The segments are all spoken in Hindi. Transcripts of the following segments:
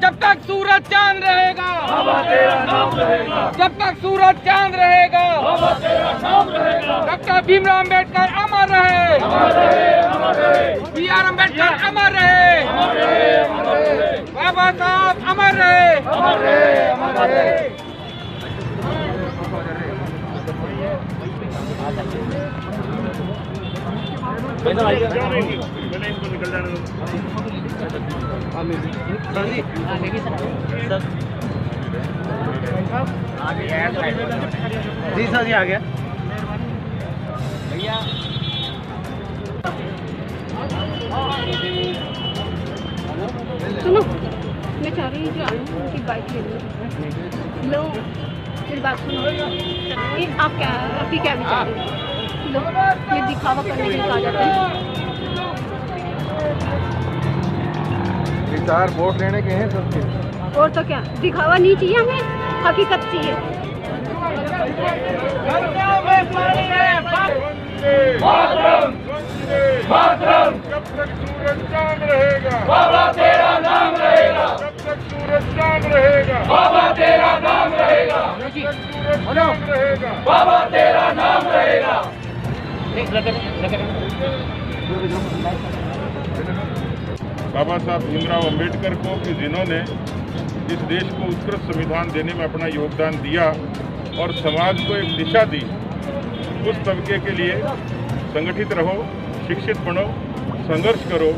जब तक सूरज चांद रहेगा, जब तक सूरज चांद रहेगा, डॉक्टर भीमराव अम्बेडकर अमर रहे, BR अम्बेडकर अमर रहे, बाबा साहब अमर रहे। जी सर जी आ गया भैया। सुनो, मैं चाह रही हूँ जो आए हैं उनकी बाइक ले लो। मेरी बात सुनो, ये आपकी क्या विचार है? लो, ये दिखावा करने के लिए कहा जाता है। विचार वोट लेने के हैं सबके, और तो क्या, दिखावा नहीं चाहिए हमें, हकीकत चाहिए। जब तक सूरज चांद रहेगा, बाबा तेरा नाम रहेगा। जब तक सूरज चांद रहेगा, बाबा तेरा नाम रहेगा। जब तक सूरज चांद रहेगा, बाबा तेरा नाम रहेगा। बाबा साहब भीमराव अम्बेडकर को कि जिन्होंने इस देश को उत्कृष्ट संविधान देने में अपना योगदान दिया और समाज को एक दिशा दी, उस तबके के लिए संगठित रहो, शिक्षित बनो, संघर्ष करो।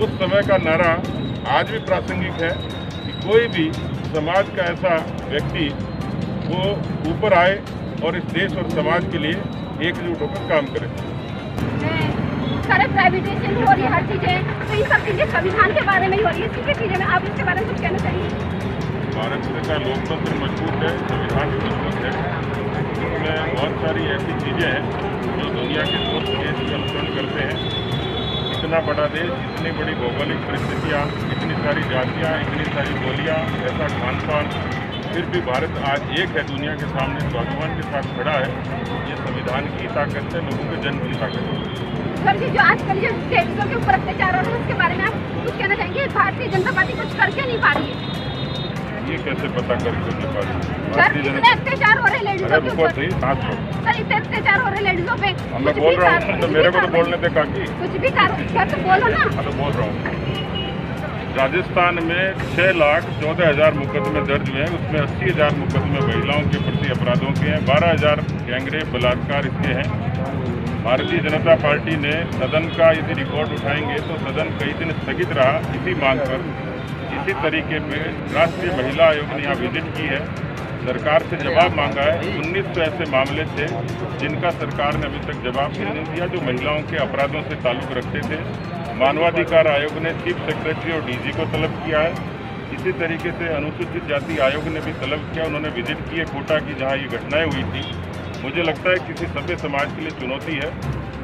उस समय का नारा आज भी प्रासंगिक है कि कोई भी समाज का ऐसा व्यक्ति वो ऊपर आए और इस देश और समाज के लिए एकजुट होकर काम करे। सारे प्राइवेटाइजेशन हो रही है, हर चीजें, तो ये सब चीजें संविधान के बारे में ही हो रही है। इसी चीजें में आप इसके बारे में कुछ कहना चाहिए? भारत का लोकतंत्र मजबूत है, संविधान भी मजबूत है। इसमें बहुत सारी ऐसी चीज़ें हैं जो दुनिया के दोस्त देश का अनुसरण करते हैं। इतना बड़ा देश, इतनी बड़ी भौगोलिक परिस्थितियाँ, इतनी सारी जातियाँ, इतनी सारी बोलियाँ, ऐसा खान पान, फिर भी भारत आज एक है दुनिया के सामने, स्वाभिमान के साथ खड़ा है। ये संविधान की ताकत है, लोगों के जन्म की ताकत है। सर जी, जो आजकल जो लेडीजों के ऊपर अत्याचार हो रहे हैं उसके बारे में आप कुछ कहना चाहेंगे? भारतीय जनता पार्टी कुछ करके नहीं पा रही है। ये कैसे पता करके नहीं पा रही? सर, इतने अत्याचार हो रहे हैं लेडीजों के ऊपर। सर, इतने अत्याचार हो रहे हैं लेडीजों पे। मैं बोल रहा हूँ, तो मेरे को तो बोलने दे काकी। कुछ भी सर, तो बोलो ना। मैं तो बोल रहा हूँ, राजस्थान में 6,14,000 मुकदमे दर्ज हुए हैं। उसमें 80,000 मुकदमे महिलाओं के प्रति अपराधों के हैं, 12,000 गैंगरेप बलात्कार इसके हैं। भारतीय जनता पार्टी ने सदन का यदि रिकॉर्ड उठाएंगे तो सदन कई दिन स्थगित रहा इसी मांग पर। इसी तरीके पे राष्ट्रीय महिला आयोग ने यहाँ विजिट की है, सरकार से जवाब मांगा है। 1900 ऐसे मामले थे जिनका सरकार ने अभी तक जवाब नहीं दिया, जो महिलाओं के अपराधों से ताल्लुक रखते थे। मानवाधिकार आयोग ने चीफ सेक्रेटरी और DG को तलब किया है। इसी तरीके से अनुसूचित जाति आयोग ने भी तलब किया, उन्होंने विजिट की है कोटा की जहाँ ये घटनाएं हुई थी। मुझे लगता है किसी सभ्य समाज के लिए चुनौती है।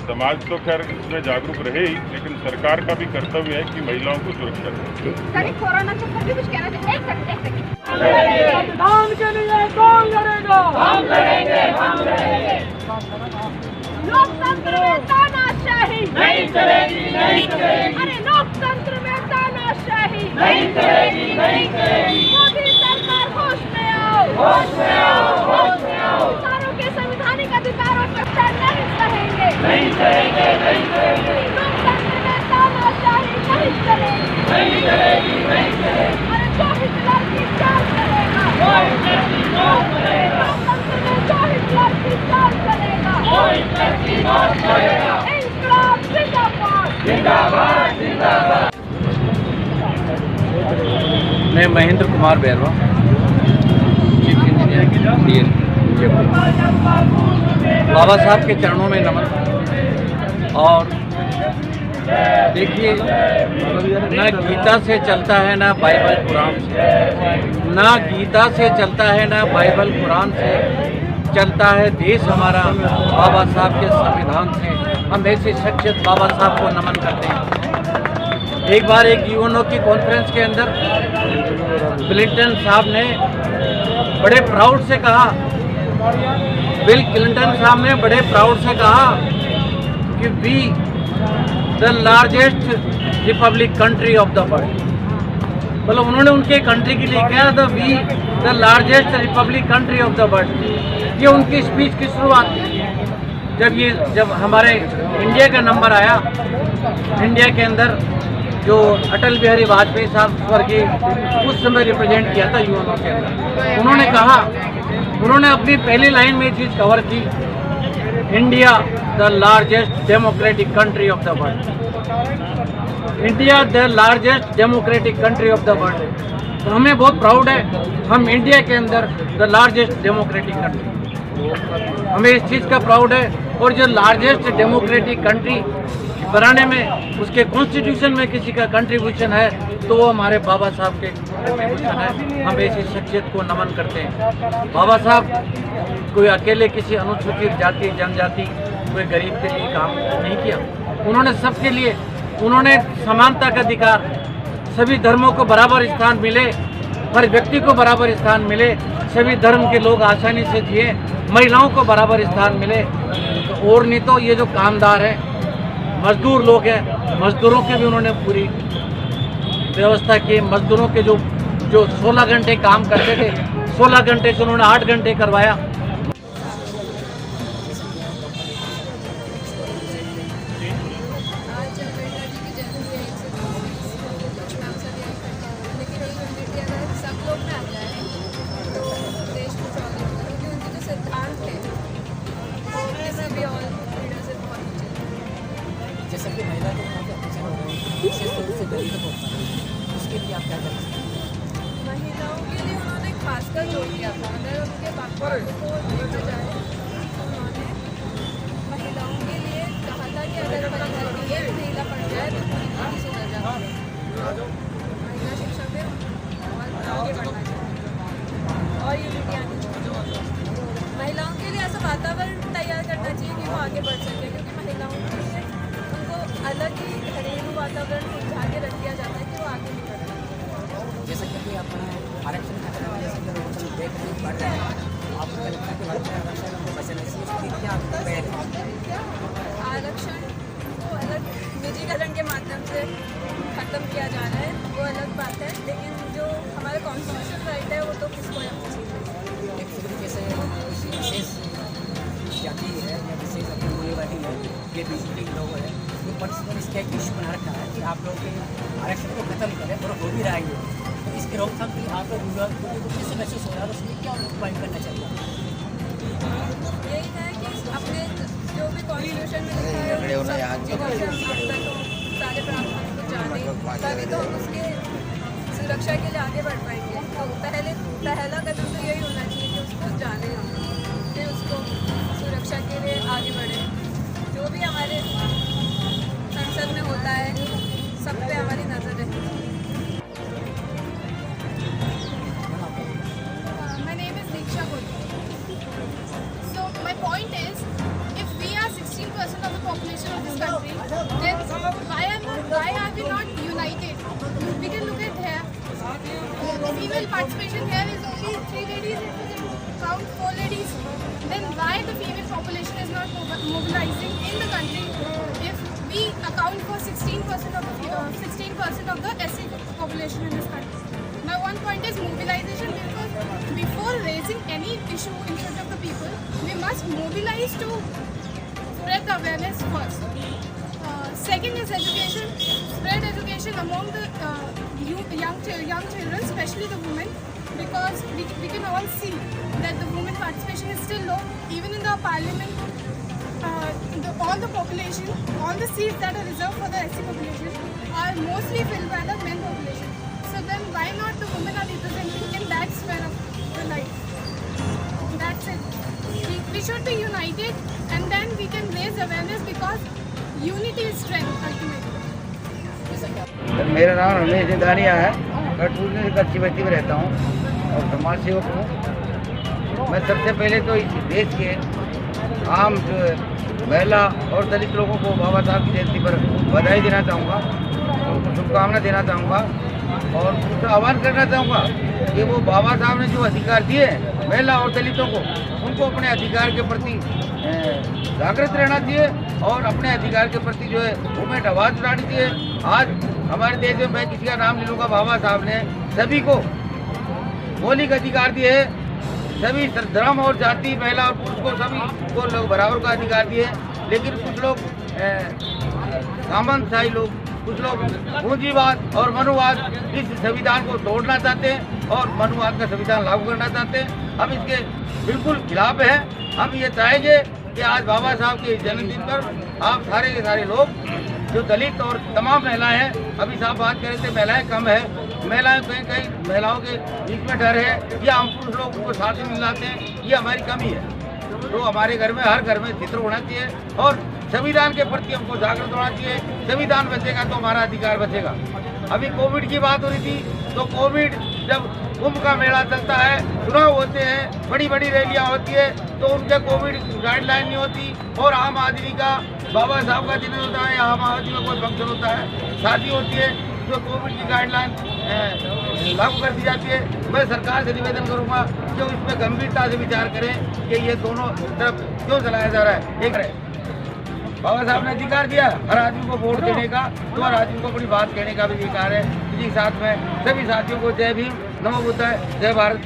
समाज तो खैर इसमें जागरूक रहे ही, लेकिन सरकार का भी कर्तव्य है कि महिलाओं को सुरक्षा दे। सर, कोरोना के ऊपर भी कुछ कहना चाहिए? एक सेकंड। संविधान के लिए कौन लड़ेगा? हम लड़ेंगे, हम लड़ेंगे। लोकतंत्र में तानाशाही नहीं चलेगी, नहीं चलेगी। अरे लोकतंत्र में तानाशाही नहीं चलेगी, नहीं चलेगी। मोदी सरकार होश में आओ, होश में आओ, होश में आओ। किसानों के संवैधानिक अधिकारों पर नहीं सहेंगे, नहीं चलेंगे, नहीं चलेंगे। लोकतंत्र में तानाशाही नहीं चलेगी, नहीं चलेगी, नहीं चलेगी। अरे जो हिटलर की चाल चलेगा, वो हिटलर की मौत करेगा। लोकतंत्र में जो हिटलर की चाल चलेगा, वो हिटलर की मौत करेगा। इंकलाब जिंदाबाद, जिंदाबाद, जिंदाबाद। मैं Mahendra Kumar Bairwa, chief engineer DL Jaipur. Baba Saheb के चरणों में नमन। और देखिए, ना गीता से चलता है, ना बाइबल कुरान से, ना गीता से चलता है, ना बाइबल कुरान से चलता है देश हमारा बाबा साहब के संविधान से। हम ऐसी शख्सियत बाबा साहब को नमन करते हैं। एक बार एक UNO की कॉन्फ्रेंस के अंदर क्लिंटन साहब ने बड़े प्राउड से कहा, बिल क्लिंटन साहब ने बड़े प्राउड से कहा कि we the largest republic country of the world, मतलब उन्होंने उनके कंट्री के लिए कहा था we the largest republic country of the world. ये उनकी स्पीच की शुरुआत थी। जब हमारे इंडिया का नंबर आया, इंडिया के अंदर जो अटल बिहारी वाजपेयी साहब स्वर्गीय उस समय रिप्रेजेंट किया था यूएनओ के अंदर, उन्होंने कहा, उन्होंने अपनी पहली लाइन में ये चीज़ कवर की, India the largest democratic country of the world. India the largest democratic country of the world. तो हमें बहुत प्राउड है, हम इंडिया के अंदर द लार्जेस्ट डेमोक्रेटिक कंट्री, हमें इस चीज़ का प्राउड है। और जो लार्जेस्ट डेमोक्रेटिक कंट्री बनाने में उसके कॉन्स्टिट्यूशन में किसी का कंट्रीब्यूशन है तो वो हमारे बाबा साहब के कंट्रीब्यूशन है। हम ऐसी शख्सियत को नमन करते हैं। बाबा साहब कोई अकेले किसी अनुसूचित जाति जनजाति कोई गरीब के लिए काम नहीं किया, उन्होंने सबके लिए, उन्होंने समानता का अधिकार, सभी धर्मों को बराबर स्थान मिले, हर व्यक्ति को बराबर स्थान मिले, सभी धर्म के लोग आसानी से जिए, महिलाओं को बराबर स्थान मिले। तो और नहीं तो ये जो कामदार हैं, मजदूर लोग हैं, मजदूरों की भी उन्होंने पूरी व्यवस्था की। मजदूरों के जो 16 घंटे काम करते थे, 16 घंटे से उन्होंने 8 घंटे करवाया। जैसे कि महिला को अत्याचार हो रहे हैं, विशेष तौर से दलितों को, उसके लिए आप क्या करना चाहते हैं? महिलाओं के लिए उन्होंने खासकर जोर दिया था। अगर उनके वाक्यों को देखा जाए तो उन्होंने महिलाओं के लिए कहा था कि अगर परिवार में एक महिला पड़ जाए तो पूरी चीज़ सुधर जाती है। महिला शिक्षा में बहुत आगे बढ़ना चाहिए और यूनिटी आनी चाहिए। महिलाओं के लिए ऐसा वातावरण तैयार करना चाहिए कि वो आगे बढ़ सके, क्योंकि महिलाओं के लिए अलग ही घरेलू वातावरण सुलझा के रख दिया जाता है कि वो आगे नहीं बढ़ रहा। जैसे कि अपना आरक्षण का चला, जैसे कि रोज देख रहे बढ़ रहा है, आपको लगता है कि वर्ग में आरक्षण को बचना चाहिए, उसकी क्या पहल है? आरक्षण को अलग निजीकरण के माध्यम से खत्म किया जा रहा है, वो अलग बात है, लेकिन जो हमारा कॉन्स्टिट्यूशन राइट है वो तो किसको एक फिर जैसे विशेष जाति है या विशेष अपनी बोली वाली है, ये बीजेपी के लोग हैं, पर्सनल इसका एक इशू बना रखा है कि आप लोग के आरक्षण को खत्म करें, और हो भी रहा है। तो इसकी रोकथाम के लिए आप लोग को कैसे महसूस हो रहा है, उसमें क्या उपाय करना चाहिए? यही है कि अपने जो भी कॉन्स्टिट्यूशन में लिखा है सारे प्रावधानों को जाने, तभी तो हम उसके सुरक्षा के लिए आगे बढ़ पाएंगे। तो पहला कदम तो यही होना चाहिए कि उसको जाने, फिर उसको सुरक्षा के लिए आगे बढ़े। जो भी हमारे संसद में होता है सब पे हमारी नज़र है। My name is Diksha Gul. So my point is, if we are 16% of the population of this country, then why are we not united? We can look at here. Female participation here is only 3 ladies. If we count 4 ladies, then why the female population is not mobilizing in the country? If we account for 16% of the SC population in this country. My one point is mobilization, because before raising any issue in front of the people, we must mobilize to spread the awareness first. Second is education. Spread education among the young children, especially the women, because we can all see that the women participation is still low. Even in the parliament, all the population, all the seats that are reserved for the SC population are mostly filled by the men population. So then why not the women are representing in that sphere of the life? That's it. We should be united, and then we can raise awareness, because unity is strength ultimately. मेरा नाम रमेश निदानिया है। मैं टूरिज्म कच्ची बस्ती में रहता हूँ और समाज सेवक हूँ। मैं सबसे पहले तो इस देश के आम जो महिला और दलित लोगों को बाबा साहब की जयंती पर बधाई देना चाहूँगा, उनको शुभकामना देना चाहूँगा और उनका आह्वान करना चाहूँगा कि वो बाबा साहब ने जो अधिकार दिए महिला और दलितों को, उनको अपने अधिकार के प्रति जागृत रहना चाहिए और अपने अधिकार के प्रति जो है मूवमेंट आवाज़ उठानी चाहिए। आज हमारे देश में, मैं किसी का नाम ले लूँगा, बाबा साहब ने सभी को मौलिक अधिकार दिए हैं, सभी धर्म और जाति, महिला और पुरुष को सभी को लोग बराबर का अधिकार दिए हैं। लेकिन कुछ लोग सामंतशाही लोग, कुछ लोग पूंजीवाद और मनुवाद इस संविधान को तोड़ना चाहते हैं और मनुवाद का संविधान लागू करना चाहते हैं। हम इसके बिल्कुल खिलाफ हैं। हम ये चाहेंगे कि आज बाबा साहब के जन्मदिन पर आप सारे के सारे लोग, जो दलित और तमाम महिलाएं हैं, अभी साहब बात कर रहे थे महिलाएं कम है, महिलाएं कहीं महिलाओं के बीच में डर है या हम पुरुष लोग उनको साथ में मिलाते हैं, ये हमारी कमी है। तो हमारे घर में, हर घर में चित्र होना चाहिए और संविधान के प्रति हमको जागरूक होना चाहिए। संविधान बचेगा तो हमारा अधिकार बचेगा। अभी कोविड की बात हो रही थी, तो कोविड जब कुंभ का मेला चलता है, चुनाव होते हैं, बड़ी बड़ी रैलियां होती है, तो उनके कोविड गाइडलाइन नहीं होती और आम आदमी का, बाबा साहब का दिन होता है या आम आदमी का कोई फंक्शन होता है, शादी होती है, जो कोविड की गाइडलाइन लागू कर दी जाती है। मैं सरकार से निवेदन करूंगा कि वो इसमें गंभीरता से विचार करें कि ये दोनों तरफ क्यों चलाया जा रहा है। एक है बाबा साहब ने अधिकार दिया हर आदमी को वोट देने का, तो हर आदमी को अपनी बात कहने का भी अधिकार है। इसी साथ में सभी साथियों को जय भीम, नमो बुद्धाय, जय भारत।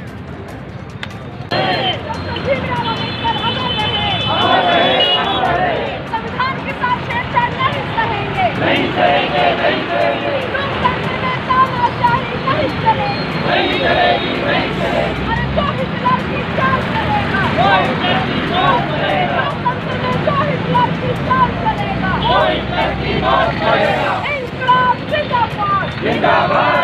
संविधान के साथ छेड़छाड़ नहीं सहेंगे, नहीं सहेंगे, नहीं सहेंगे, लोकतंत्र में तानाशाही नहीं चलेगी, नहीं चलेगी, नहीं चलेगी। अरे जो हिटलर की चाल चलेगा, वो हिटलर की मौत करेगा, लोकतंत्र में जो हिटलर की चाल चलेगा, वो हिटलर की मौत करेगा। इंकलाब जिंदाबाद, जिंदाबाद।